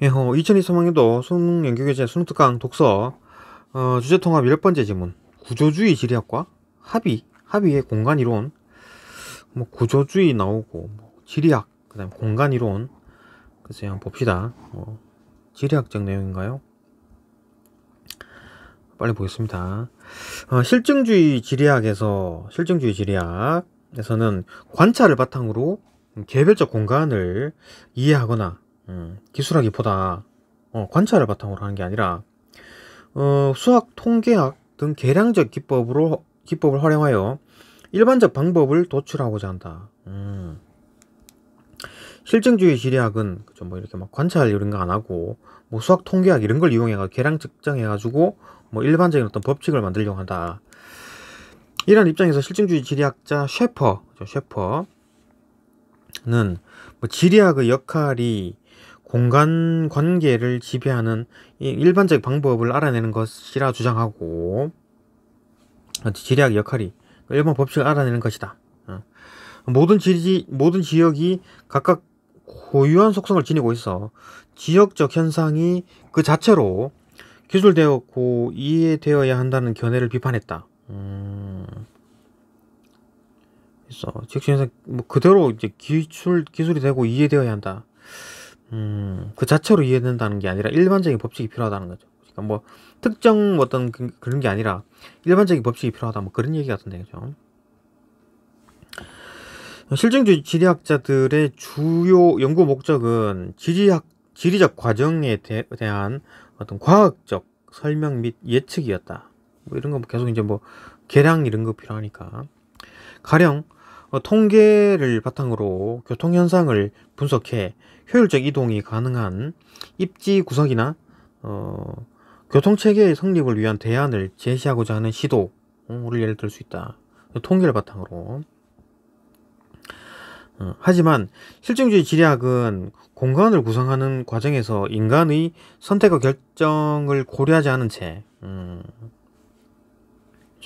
예, 2023학년도 수능 연구교재 수능 특강 독서 주제 통합 10번째 지문 구조주의 지리학과 합의의 공간 이론. 뭐 구조주의 나오고 뭐 지리학 그다음 공간 이론. 글쎄 한번 봅시다. 지리학적 내용인가요? 빨리 보겠습니다. 실증주의 지리학에서는 관찰을 바탕으로 개별적 공간을 이해하거나 기술하기보다 관찰을 바탕으로 하는 게 아니라 수학, 통계학 등 계량적 기법을 활용하여 일반적 방법을 도출하고자 한다. 실증주의 지리학은 뭐 이렇게 막 관찰 이런 거 안 하고 뭐 수학, 통계학 이런 걸 이용해가 계량 측정해가지고 뭐 일반적인 어떤 법칙을 만들려고 한다. 이런 입장에서 실증주의 지리학자 셰퍼는 뭐 지리학의 역할이 공간 관계를 지배하는 일반적 방법을 알아내는 것이라 주장하고, 지리학의 역할이 일반 법칙을 알아내는 것이다. 모든 지역이 각각 고유한 속성을 지니고 있어 지역적 현상이 그 자체로 기술되었고 이해되어야 한다는 견해를 비판했다. 그래서 지역적 현상 뭐 그대로 이제 기술이 되고 이해되어야 한다. 그 자체로 이해된다는 게 아니라 일반적인 법칙이 필요하다는 거죠. 그러니까 뭐 특정 어떤 그런 게 아니라 일반적인 법칙이 필요하다, 뭐 그런 얘기 같은데, 그죠? 실증주의 지리학자들의 주요 연구 목적은 지리적 과정에 대한 어떤 과학적 설명 및 예측이었다. 뭐 이런 거 계속 이제 뭐 계량 이런 거 필요하니까. 가령 통계를 바탕으로 교통 현상을 분석해 효율적 이동이 가능한 입지 구석이나 교통체계의 성립을 위한 대안을 제시하고자 하는 시도를 예를 들 수 있다. 통계를 바탕으로. 하지만 실증주의 지리학은 공간을 구성하는 과정에서 인간의 선택과 결정을 고려하지 않은 채,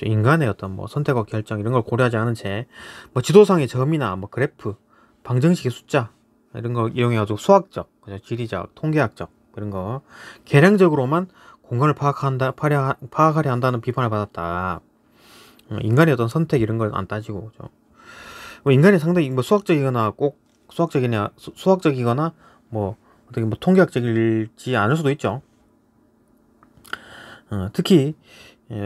인간의 어떤 뭐 선택과 결정 이런 걸 고려하지 않은 채, 뭐 지도상의 점이나 뭐 그래프, 방정식의 숫자 이런 거 이용해가지고 수학적, 지리적, 통계학적 이런 거 계량적으로만 공간을 파악하려 한다는 비판을 받았다. 인간의 어떤 선택 이런 걸 안 따지고, 그죠? 인간이 상당히 뭐 수학적이거나 뭐 어떻게 뭐 통계학적이지 않을 수도 있죠. 특히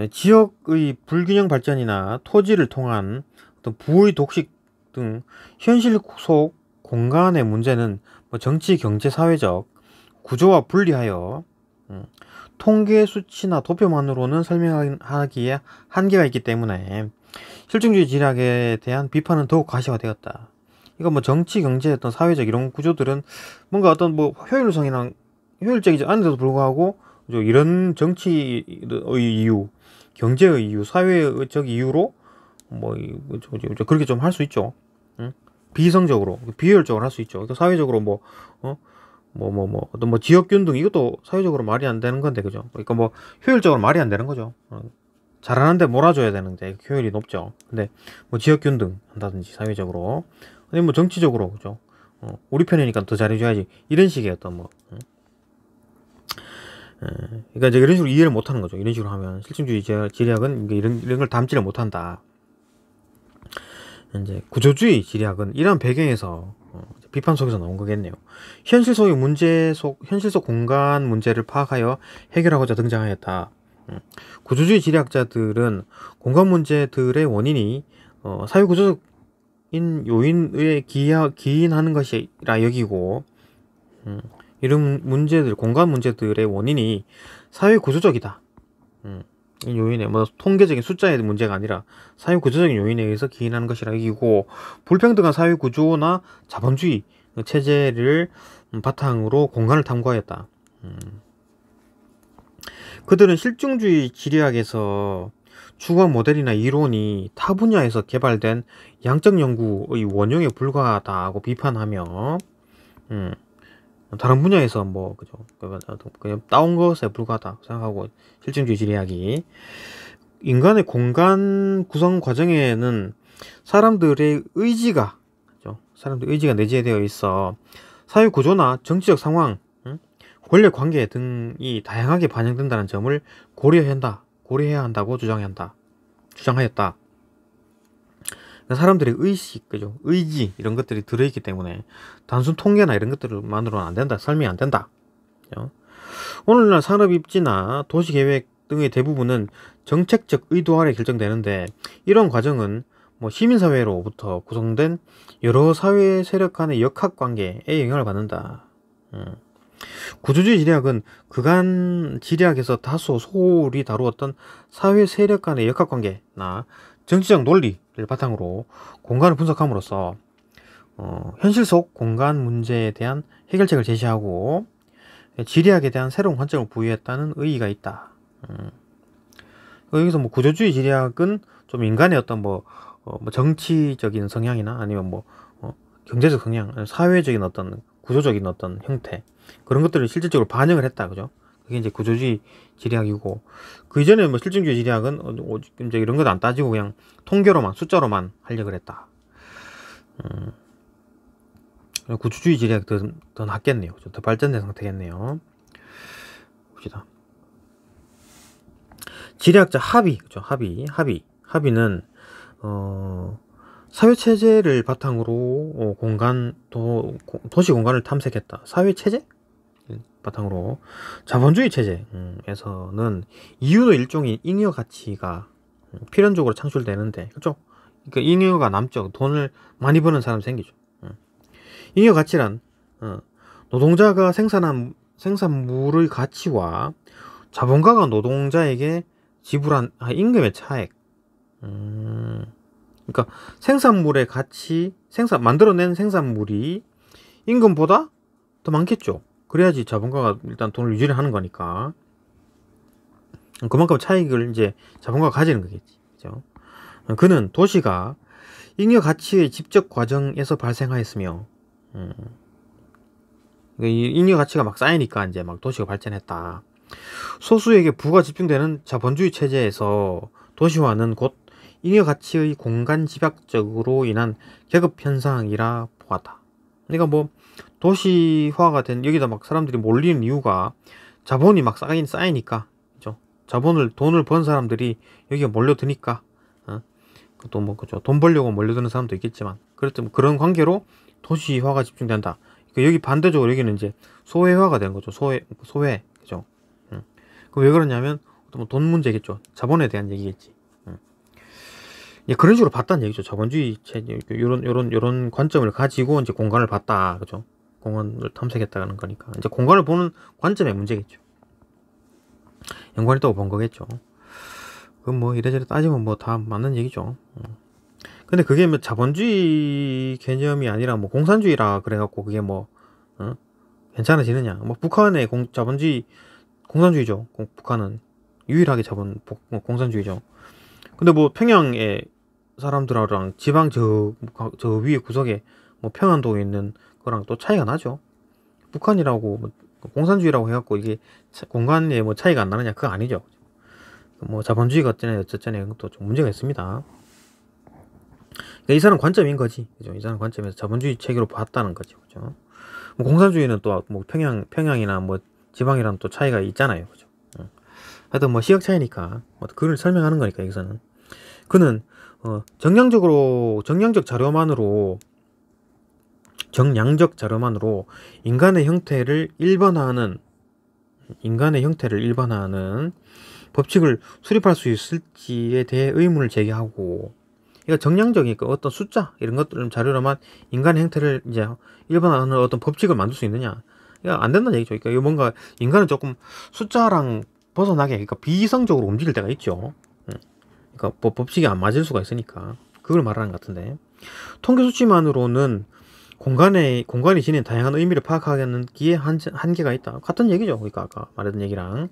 지역의 불균형 발전이나 토지를 통한 어떤 부의 독식 등 현실 속 공간의 문제는 뭐 정치, 경제, 사회적 구조와 분리하여 통계 수치나 도표만으로는 설명하기에 한계가 있기 때문에 실증주의 지리학에 대한 비판은 더욱 가시화되었다. 이거 뭐 정치, 경제, 어떤 사회적 이런 구조들은 뭔가 어떤 뭐 효율적이지 않은데도 불구하고 이런 정치의 이유, 경제의 이유, 사회적 이유로 뭐 그렇게 좀 할 수 있죠. 비이성적으로, 비효율적으로 할 수 있죠. 또 사회적으로 어떤 뭐 지역균 등 이것도 사회적으로 말이 안 되는 건데, 그죠? 그러니까 뭐 효율적으로 말이 안 되는 거죠. 잘하는데 몰아줘야 되는데 효율이 높죠. 근데 뭐 지역균 등 한다든지 사회적으로, 아니면 뭐 정치적으로, 그죠? 우리 편이니까 더 잘해줘야지, 이런 식의 어떤 뭐 그러니까 이제 이런 식으로 이해를 못하는 거죠. 이런 식으로 하면 실증주의 지리학은 이런 걸 담지를 못한다. 이제 구조주의 지리학은 이러한 배경에서 비판 속에서 나온 거겠네요. 현실 속 공간 문제를 파악하여 해결하고자 등장하였다. 구조주의 지리학자들은 공간 문제들의 원인이 사회구조적인 요인에 기인하는 것이라 여기고, 이런 공간 문제들의 원인이 사회구조적이다. 이 요인에 뭐 통계적인 숫자의 문제가 아니라 사회구조적인 요인에 의해서 기인하는 것이라 여기고, 불평등한 사회구조나 자본주의 체제를 바탕으로 공간을 탐구하였다. 그들은 실증주의 지리학에서 추구한 모델이나 이론이 타 분야에서 개발된 양적 연구의 원형에 불과하다고 비판하며, 다른 분야에서 뭐 그죠, 그냥 따온 것에 불과하다 생각하고, 실증주의 지리학이 인간의 공간 구성 과정에는 사람들의 의지가 내재되어 있어 사회 구조나 정치적 상황, 권력 관계 등이 다양하게 반영된다는 점을 고려해야 한다고 주장하였다. 사람들의 의식, 그죠? 의지 이런 것들이 들어있기 때문에 단순 통계나 이런 것들만으로는 안 된다. 설명이 안 된다. 그죠? 오늘날 산업 입지나 도시 계획 등의 대부분은 정책적 의도 아래 결정되는데 이런 과정은 뭐 시민사회로부터 구성된 여러 사회 세력 간의 역학관계에 영향을 받는다. 구조주의 지리학은 그간 지리학에서 다소 소홀히 다루었던 사회 세력 간의 역학관계나 정치적 논리를 바탕으로 공간을 분석함으로써 현실 속 공간 문제에 대한 해결책을 제시하고 지리학에 대한 새로운 관점을 부여했다는 의의가 있다. 여기서 뭐 구조주의 지리학은 좀 인간의 어떤 뭐 정치적인 성향이나 아니면 뭐 경제적 성향, 사회적인 어떤 구조적인 어떤 형태 그런 것들을 실질적으로 반영을 했다, 그죠? 그게 이제 구조주의 지리학이고 그 이전에 뭐 실증주의 지리학은 이제 이런 것도 안 따지고 그냥 통계로만 숫자로만 하려고 했다. 구조주의 지리학이 더 낫겠네요. 더 발전된 상태겠네요. 봅시다. 지리학자 그죠? 하비는 사회체제를 바탕으로 도시 공간을 탐색했다. 사회체제? 바탕으로 자본주의 체제에서는 이윤의 일종의 잉여 가치가 필연적으로 창출되는데, 그렇죠? 그러니까 잉여가 남죠. 돈을 많이 버는 사람 생기죠. 잉여 가치란 노동자가 생산한 생산물의 가치와 자본가가 노동자에게 지불한 임금의 차액. 그러니까 생산물의 가치, 만들어낸 생산물이 임금보다 더 많겠죠. 그래야지 자본가가 일단 돈을 유지를 하는 거니까. 그만큼 차익을 이제 자본가가 가지는 거겠지. 그죠? 그는 도시가 잉여 가치의 집적 과정에서 발생하였으며, 이 잉여 가치가 막 쌓이니까 이제 막 도시가 발전했다. 소수에게 부가 집중되는 자본주의 체제에서 도시화는 곧 잉여 가치의 공간 집약적으로 인한 계급 현상이라 보았다. 그러니까 뭐 도시화가 된 여기다 막 사람들이 몰리는 이유가 자본이 막 쌓이니까, 그죠? 돈을 번 사람들이 여기가 몰려드니까, 또 뭐 그죠? 돈 벌려고 몰려드는 사람도 있겠지만, 그렇지만 그런 관계로 도시화가 집중된다. 그러니까 여기 반대적으로 여기는 이제 소외화가 된 거죠. 소외, 그죠? 그 왜 그러냐면 뭐 돈 문제겠죠. 자본에 대한 얘기겠지. 예, 그런 식으로 봤다는 얘기죠. 자본주의 체제, 요런 관점을 가지고 이제 공간을 봤다. 그죠? 공간을 탐색했다는 거니까. 이제 공간을 보는 관점의 문제겠죠. 연관이 있다고 본 거겠죠. 그건 뭐 이래저래 따지면 뭐 다 맞는 얘기죠. 근데 그게 뭐 자본주의 개념이 아니라 뭐 공산주의라 그래갖고 그게 뭐, 괜찮아지느냐. 뭐 북한의 자본주의, 공산주의죠. 북한은 유일하게 공산주의죠. 근데 뭐 평양의 사람들랑 지방 저 위에 구석에 뭐 평안도에 있는 거랑 또 차이가 나죠. 북한이라고 뭐 공산주의라고 해갖고 이게 공간에 뭐 차이가 안 나느냐, 그거 아니죠. 뭐 자본주의가 어쩌네 이것도 좀 문제가 있습니다. 그러니까 이 사람 관점인 거지, 그죠? 이 사람 관점에서 자본주의 체계로 봤다는 거죠, 그죠? 뭐 공산주의는 또 뭐 평양이나 뭐 지방이랑 또 차이가 있잖아요, 그죠? 하여튼 뭐 시각 차이니까 뭐 그걸 설명하는 거니까 여기서는 그는 정량적 자료만으로 인간의 형태를 일반화하는 법칙을 수립할 수 있을지에 대해 의문을 제기하고, 이거 정량적이니까 어떤 숫자 이런 것들 자료로만 인간의 형태를 이제 일반화하는 어떤 법칙을 만들 수 있느냐, 이거 안 된다는 얘기죠. 그러니까 이거 뭔가 인간은 조금 숫자랑 벗어나게, 그러니까 비이성적으로 움직일 때가 있죠. 그러니까 법칙이 안 맞을 수가 있으니까 그걸 말하는 것 같은데, 통계 수치만으로는 공간이 지닌 다양한 의미를 파악하는 기에 한계가 있다. 같은 얘기죠. 그러니까 아까 말했던 얘기랑.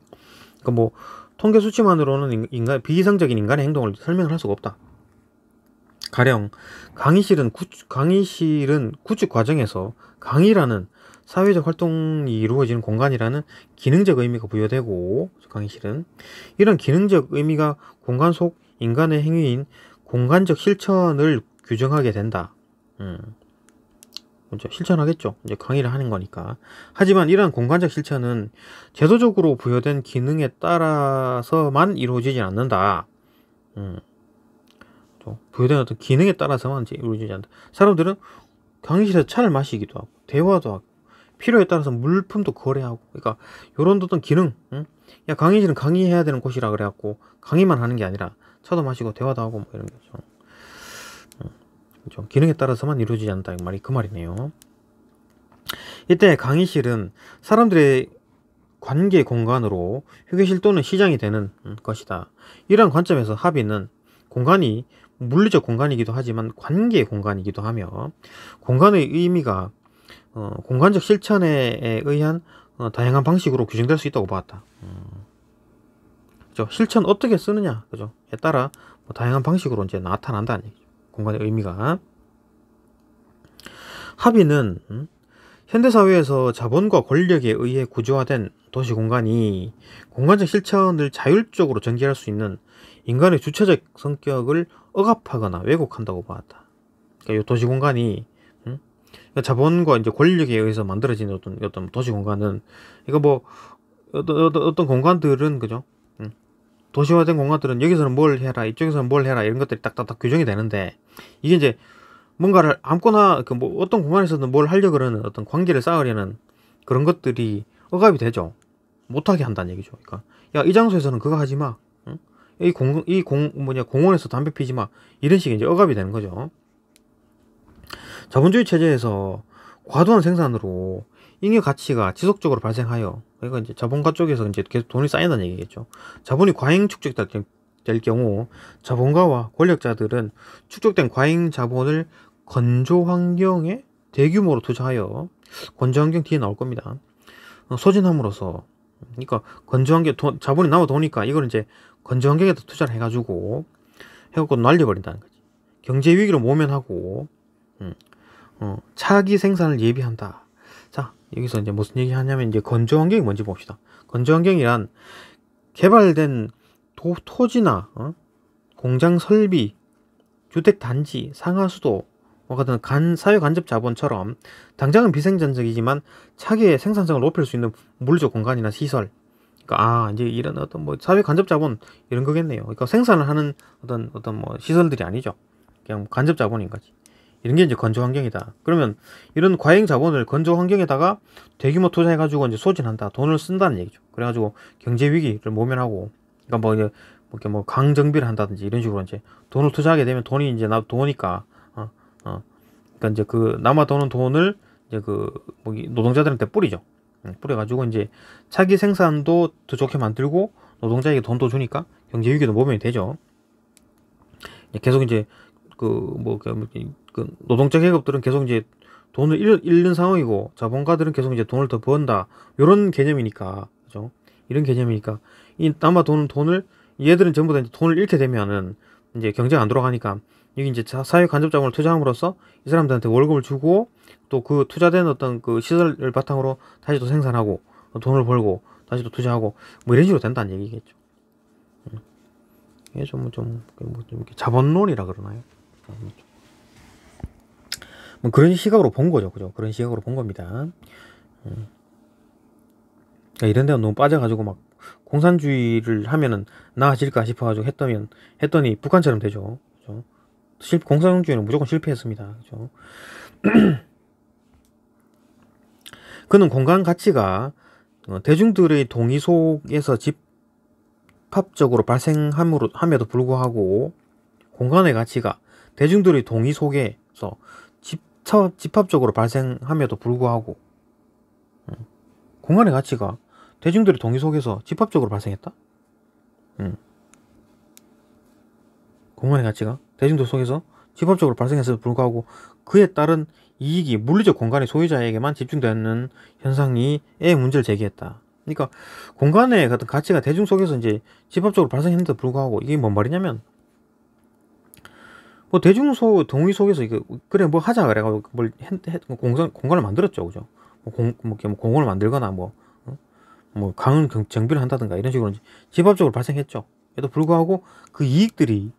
그러니까 뭐 통계 수치만으로는 비이성적인 인간의 행동을 설명을 할 수가 없다. 가령 강의실은 구축 과정에서 강의라는 사회적 활동이 이루어지는 공간이라는 기능적 의미가 부여되고, 강의실은 이런 기능적 의미가 공간 속 인간의 행위인 공간적 실천을 규정하게 된다. 먼저 실천하겠죠. 이제 강의를 하는 거니까. 하지만 이러한 공간적 실천은 제도적으로 부여된 기능에 따라서만 이루어지지 않는다. 부여된 어떤 기능에 따라서만 이제 이루어지지 않는다. 사람들은 강의실에서 차를 마시기도 하고, 대화도 하고, 필요에 따라서 물품도 거래하고, 그러니까 요런 어떤 기능, 야, 강의실은 강의해야 되는 곳이라 그래갖고 강의만 하는 게 아니라 차도 마시고 대화도 하고 뭐 이런 거죠. 그렇죠. 기능에 따라서만 이루어지지 않는다, 이 말이 그 말이네요. 이때 강의실은 사람들의 관계 공간으로 휴게실 또는 시장이 되는 것이다. 이러한 관점에서 합의는 공간이 물리적 공간이기도 하지만 관계의 공간이기도 하며, 공간의 의미가 공간적 실천에 의한 다양한 방식으로 규정될 수 있다고 보았다. 그죠? 실천 어떻게 쓰느냐, 그죠? 에 따라 뭐 다양한 방식으로 이제 나타난다는 얘기죠. 공간의 의미가. 합의는 현대사회에서 자본과 권력에 의해 구조화된 도시 공간이 공간적 실천을 자율적으로 전개할 수 있는 인간의 주체적 성격을 억압하거나 왜곡한다고 보았다. 그러니까 이 도시 공간이 그러니까 자본과 이제 권력에 의해서 만들어진 어떤 도시 공간은, 이거 뭐 어떤 공간들은, 그죠? 도시화된 공간들은 여기서는 뭘 해라, 이쪽에서는 뭘 해라, 이런 것들이 딱딱딱 규정이 되는데, 이게 이제 뭔가를 아무거나 뭐 어떤 공간에서든 뭘 하려고 그러는 어떤 관계를 쌓으려는 그런 것들이 억압이 되죠. 못하게 한다는 얘기죠. 그러니까 야, 이 장소에서는 그거 하지 마. 응? 공원에서 담배 피지 마. 이런 식의 이제 억압이 되는 거죠. 자본주의 체제에서 과도한 생산으로 잉여 가치가 지속적으로 발생하여, 그러니까 이제 자본가 쪽에서 이제 계속 돈이 쌓인다는 얘기겠죠. 자본이 과잉 축적될 경우 자본가와 권력자들은 축적된 과잉 자본을 건조 환경에 대규모로 투자하여, 건조 환경 뒤에 나올 겁니다. 소진함으로써, 그러니까 건조 환경 자본이 남아 도니까 이걸 이제 건조 환경에다 투자를 해가지고 날려버린다는 거지. 경제 위기를 모면하고 차기 생산을 예비한다. 자, 여기서 이제 무슨 얘기 하냐면, 이제 건조 환경이 뭔지 봅시다. 건조 환경이란 개발된 토지나 공장 설비, 주택 단지, 상하수도 같은 사회 간접 자본처럼 당장은 비생산적이지만 차기의 생산성을 높일 수 있는 물리적 공간이나 시설. 그러니까 이제 이런 어떤 뭐 사회 간접 자본 이런 거겠네요. 그러니까 생산을 하는 어떤 뭐 시설들이 아니죠. 그냥 뭐 간접 자본인 거지. 이런 게 이제 건조 환경이다. 그러면 이런 과잉 자본을 건조 환경에다가 대규모 투자해가지고 이제 소진한다. 돈을 쓴다는 얘기죠. 그래가지고 경제 위기를 모면하고, 그러니까 뭐 이제 뭐 강정비를 한다든지 이런 식으로 이제 돈을 투자하게 되면 돈이 이제 도니까, 그러니까 이제 그 남아 도는 돈을 이제 뭐 노동자들한테 뿌리죠. 뿌려가지고 이제 차기 생산도 더 좋게 만들고 노동자에게 돈도 주니까 경제 위기도 모면이 되죠. 계속 이제 노동자 계급들은 계속 이제 돈을 잃는 상황이고, 자본가들은 계속 이제 돈을 더 번다. 요런 개념이니까, 그죠? 이런 개념이니까, 이 남아 도는 돈을, 얘들은 전부 다 이제 돈을 잃게 되면은, 이제 경제가 안 돌아가니까, 여기 이제 사회 간접 자본을 투자함으로써 이 사람들한테 월급을 주고, 또 그 투자된 어떤 그 시설을 바탕으로 다시 또 생산하고, 돈을 벌고, 다시 또 투자하고, 뭐 이런 식으로 된다는 얘기겠죠. 이게 좀 자본론이라 그러나요? 뭐 그런 시각으로 본 거죠. 그죠? 그런 시각으로 본 겁니다. 그러니까 이런 데가 너무 빠져가지고 막 공산주의를 하면은 나아질까 싶어가지고 했더니 북한처럼 되죠. 그죠? 공산주의는 무조건 실패했습니다. 그죠? 그는 공간 가치가 대중들의 동의 속에서 집합적으로 발생함에도 불구하고, 공간의 가치가 대중들의 동의 속에서 집합적으로 발생함에도 불구하고, 공간의 가치가 대중들의 동의 속에서 집합적으로 발생했다? 공간의 가치가 대중들 속에서 집합적으로 발생했음에도 불구하고 그에 따른 이익이 물리적 공간의 소유자에게만 집중되는 현상이 문제를 제기했다. 그러니까 공간의 같은 가치가 대중 속에서 이제 집합적으로 발생했는데도 불구하고, 이게 뭔 말이냐면, 뭐 동의 속에서 이거 그래 뭐 하자 그래가지고 공간을 만들었죠. 그죠? 공원을 만들거나 강을 정비를 한다든가 이런 식으로 집합적으로 발생했죠. 그래도 불구하고 그 이익들이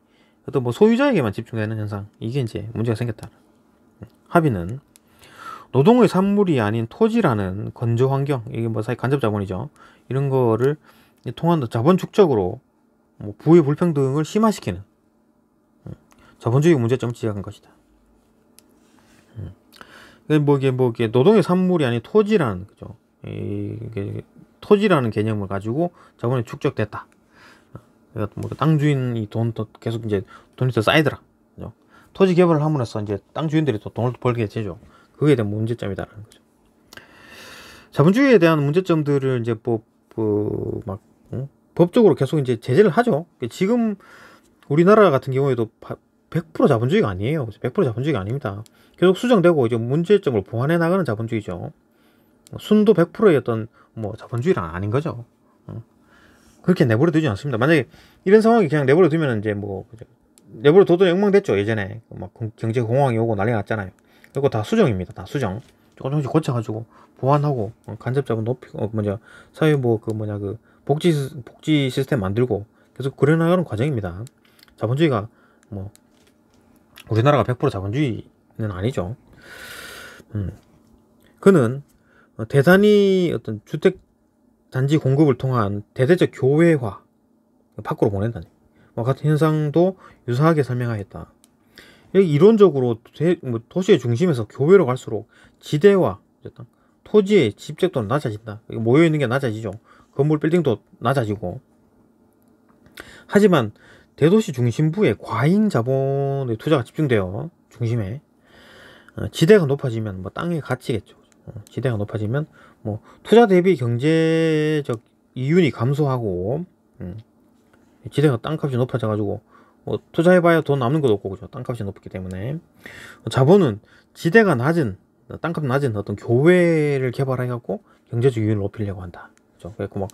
어떤 뭐 소유자에게만 집중되는 현상, 이게 이제 문제가 생겼다. 합의는 노동의 산물이 아닌 토지라는 건조 환경, 이게 뭐 사실 간접 자본이죠. 이런 거를 통한 자본 축적으로 뭐 부의 불평등을 심화시키는 자본주의 문제점을 지적한 것이다. 이게 노동의 산물이 아닌 토지라는 거죠. 이게 토지라는 개념을 가지고 자본이 축적됐다. 뭐 땅 주인이 계속 이제 돈이 더 쌓이더라. 그죠? 토지 개발을 함으로써 이제 땅 주인들이 또 돈을 벌게 되죠. 그거에 대한 문제점이다라는 거죠. 자본주의에 대한 문제점들을 이제 법적으로 계속 이제 제재를 하죠. 지금 우리나라 같은 경우에도 100% 자본주의가 아니에요. 100% 자본주의가 아닙니다. 계속 수정되고 이제 문제점을 보완해 나가는 자본주의죠. 순도 100%의 어떤 뭐 자본주의는 아닌 거죠. 그렇게 내버려 두지 않습니다. 만약에 이런 상황이 그냥 내버려 두면 이제 뭐 내버려 둬도 엉망됐죠. 예전에 막 경제 공황이 오고 난리 났잖아요. 이거 다 수정입니다. 다 수정. 조금씩 고쳐가지고 보완하고 간접 자본 높이고 사회 복지 시스템 만들고 계속 그려나가는 과정입니다. 자본주의가 뭐 우리나라가 100% 자본주의는 아니죠. 그는 대단히 어떤 주택 단지 공급을 통한 대대적 교외화 밖으로 보낸다니 같은 현상도 유사하게 설명하였다. 이론적으로 도시의 중심에서 교외로 갈수록 지대와 토지의 집적도는 낮아진다. 모여있는 게 낮아지죠. 건물 빌딩도 낮아지고. 하지만 대도시 중심부에 과잉 자본의 투자가 집중되어 중심에 지대가 높아지면 뭐 땅의 가치겠죠. 지대가 높아지면 뭐 투자 대비 경제적 이윤이 감소하고 지대가 땅값이 높아져 가지고 뭐 투자해봐야 돈 남는 것도 없고 그죠. 땅값이 높기 때문에 자본은 지대가 낮은 땅값 낮은 어떤 교외를 개발해 갖고 경제적 이윤을 높이려고 한다. 그죠. 그래서 막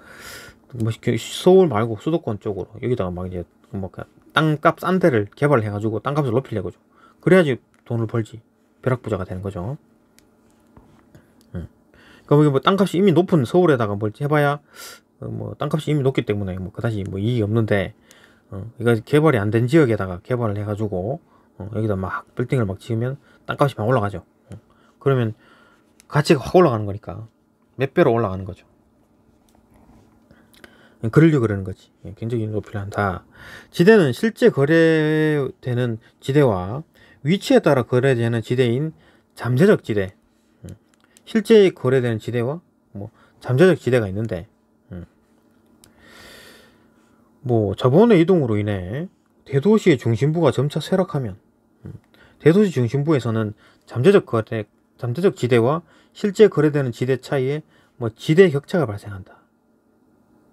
서울 말고 수도권 쪽으로 여기다가 막 이제 뭐 땅값 싼 데를 개발해 가지고 땅값을 높이려고 죠. 그래야지 돈을 벌지. 벼락부자가 되는 거죠. 그러니까 뭐 땅값이 이미 높은 서울에다가 뭘 해봐야 뭐 땅값이 이미 높기 때문에 뭐 그다지 뭐 이익이 없는데 이거 개발이 안 된 지역에다가 개발을 해가지고 여기다 막 빌딩을 막 지으면 땅값이 막 올라가죠. 그러면 가치가 확 올라가는 거니까 몇 배로 올라가는 거죠. 그러려고 그러는 거지. 경제적 높이를 한다. 지대는 실제 거래되는 지대와 위치에 따라 거래되는 지대인 잠재적 지대, 실제 거래되는 지대와 뭐 잠재적 지대가 있는데 뭐 자본의 이동으로 인해 대도시의 중심부가 점차 쇠락하면 대도시 중심부에서는 잠재적 지대와 실제 거래되는 지대 차이에 뭐 지대 격차가 발생한다.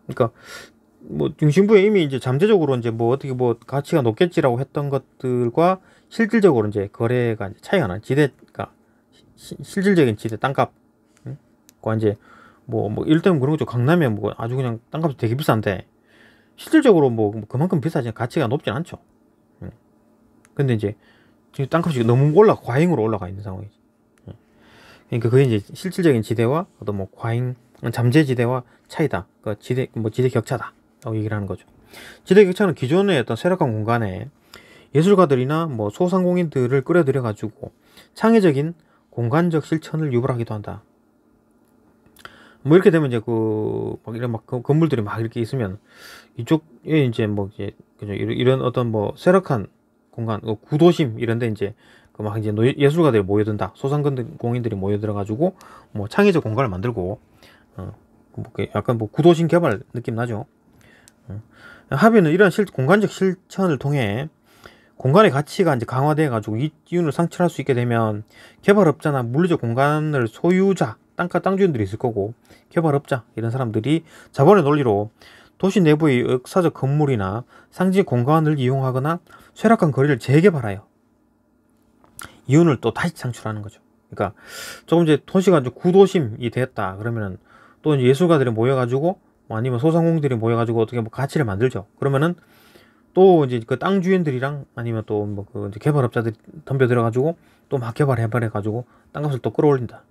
그러니까 뭐 중심부에 이미 이제 잠재적으로 이제 뭐 어떻게 뭐 가치가 높겠지라고 했던 것들과 실질적으로 이제 거래가 이제 차이가 나. 지대가 실질적인 지대 땅값, 과 이제 뭐 일단 그런 거죠. 강남에 뭐 아주 그냥 땅값이 되게 비싼데 실질적으로 뭐 그만큼 비싸지 가치가 높진 않죠. 근데 이제 지금 땅값이 너무 과잉으로 올라가 있는 상황이지. 그러니까 그게 이제 실질적인 지대와 어떤 뭐 과잉 잠재 지대와 차이다. 그 지대 격차다. 라고 얘기를 하는 거죠. 지대 격차는 기존의 어떤 쇠락한 공간에 예술가들이나 뭐 소상공인들을 끌어들여 가지고 창의적인 공간적 실천을 유발하기도 한다. 뭐 이렇게 되면 이제 막 이런 건물들이 막 이렇게 있으면 이쪽에 이제 그죠 이런 어떤 뭐 쇠락한 공간 구도심 이런데 이제 막 이제 예술가들이 모여든다. 소상공인들이 모여들어 가지고 뭐 창의적 공간을 만들고 약간 뭐 구도심 개발 느낌 나죠. 합의는 이런 공간적 실천을 통해 공간의 가치가 이제 강화돼 가지고 이윤을 상실할 수 있게 되면 개발업자나 물리적 공간을 소유자 땅 주인들이 있을 거고 개발업자 이런 사람들이 자본의 논리로 도시 내부의 역사적 건물이나 상징 공간을 이용하거나 쇠락한 거리를 재개발하여 이윤을 또 다시 창출하는 거죠. 그러니까 조금 이제 도시가 이제 구도심이 됐다 그러면은 또 이제 예술가들이 모여가지고 뭐 아니면 소상공인들이 모여가지고 어떻게 뭐 가치를 만들죠. 그러면은 또 이제 그 땅 주인들이랑 아니면 또 뭐 그 이제 개발업자들이 덤벼들어가지고 또 막 개발해가지고 땅값을 또 끌어올린다.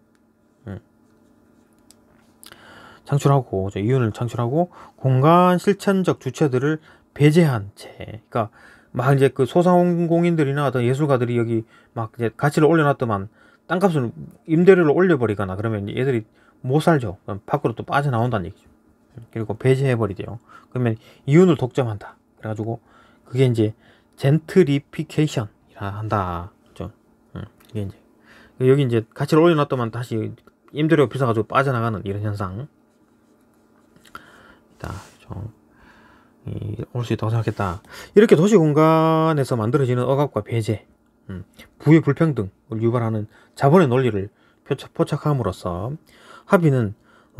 창출하고 이윤을 창출하고 공간 실천적 주체들을 배제한 채, 그러니까 막 이제 그 소상공인들이나 어떤 예술가들이 여기 막 이제 가치를 올려놨더만 땅값을 임대료를 올려버리거나 그러면 얘들이 못 살죠. 그럼 밖으로 또 빠져나온다는 얘기죠. 그리고 배제해버리대요. 그러면 이윤을 독점한다. 그래가지고 그게 이제 젠트리피케이션이라 한다. 그죠? 이게 이제 여기 이제 가치를 올려놨더만 다시 임대료가 비싸가지고 빠져나가는 이런 현상. 올 수 있다고 생각했다. 이렇게 도시 공간에서 만들어지는 억압과 배제, 부의 불평등을 유발하는 자본의 논리를 포착함으로써 합의는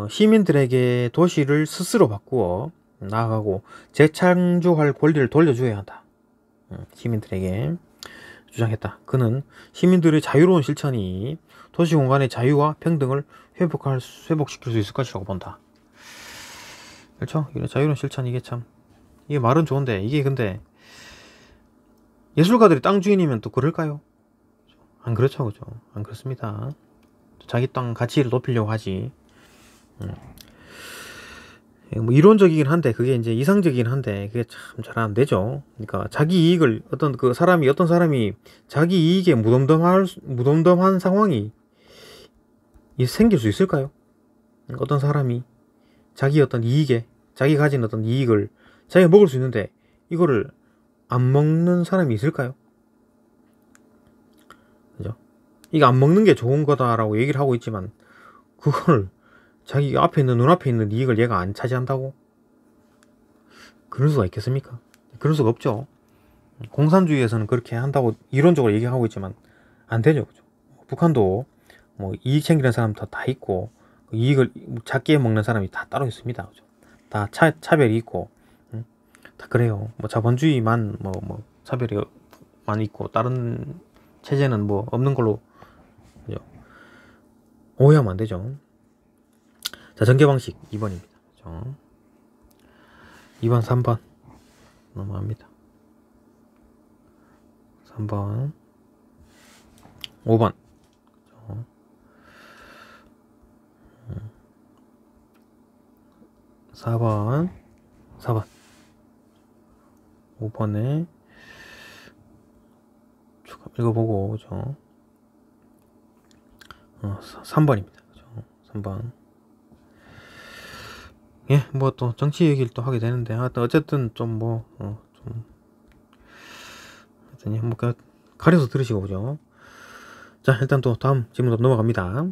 시민들에게 도시를 스스로 바꾸어 나아가고 재창조할 권리를 돌려줘야 한다. 시민들에게 주장했다. 그는 시민들의 자유로운 실천이 도시 공간의 자유와 평등을 회복시킬 수 있을 것이라고 본다. 그렇죠? 자유로운 실천, 이게 참, 이게 말은 좋은데 이게 근데 예술가들이 땅 주인이면 또 그럴까요? 안 그렇죠, 그죠? 안 그렇습니다. 자기 땅 가치를 높이려고 하지. 뭐 이론적이긴 한데 그게 이제 이상적이긴 한데 그게 참 잘 안 되죠. 그러니까 자기 이익을 어떤 사람이 자기 이익에 무덤덤한 상황이 생길 수 있을까요? 어떤 사람이 자기 어떤 이익에 자기가 가진 어떤 이익을 자기가 먹을 수 있는데 이거를 안 먹는 사람이 있을까요? 그죠? 이거 안 먹는 게 좋은 거다라고 얘기를 하고 있지만 그걸 자기 눈앞에 있는 이익을 얘가 안 차지한다고? 그럴 수가 있겠습니까? 그럴 수가 없죠. 공산주의에서는 그렇게 한다고 이론적으로 얘기하고 있지만 안 되죠. 그죠? 북한도 뭐 이익 챙기는 사람도 다 있고 이익을 작게 먹는 사람이 다 따로 있습니다. 그죠? 다 차별이 있고 다 그래요. 뭐 자본주의만 뭐 차별이 많이 있고 다른 체제는 뭐 없는 걸로, 그죠? 오해하면 안 되죠. 자, 전개 방식 2번입니다. 그죠? 2번, 3번 넘어갑니다. 3번, 5번. 그죠? 4번, 5번에 읽어보고, 그죠? 3번입니다. 그죠? 3번. 예, 뭐 또 정치 얘기를 또 하게 되는데, 어쨌든 좀 하여튼 가려서 들으시고, 그죠? 자, 일단 또 다음 질문으로 넘어갑니다.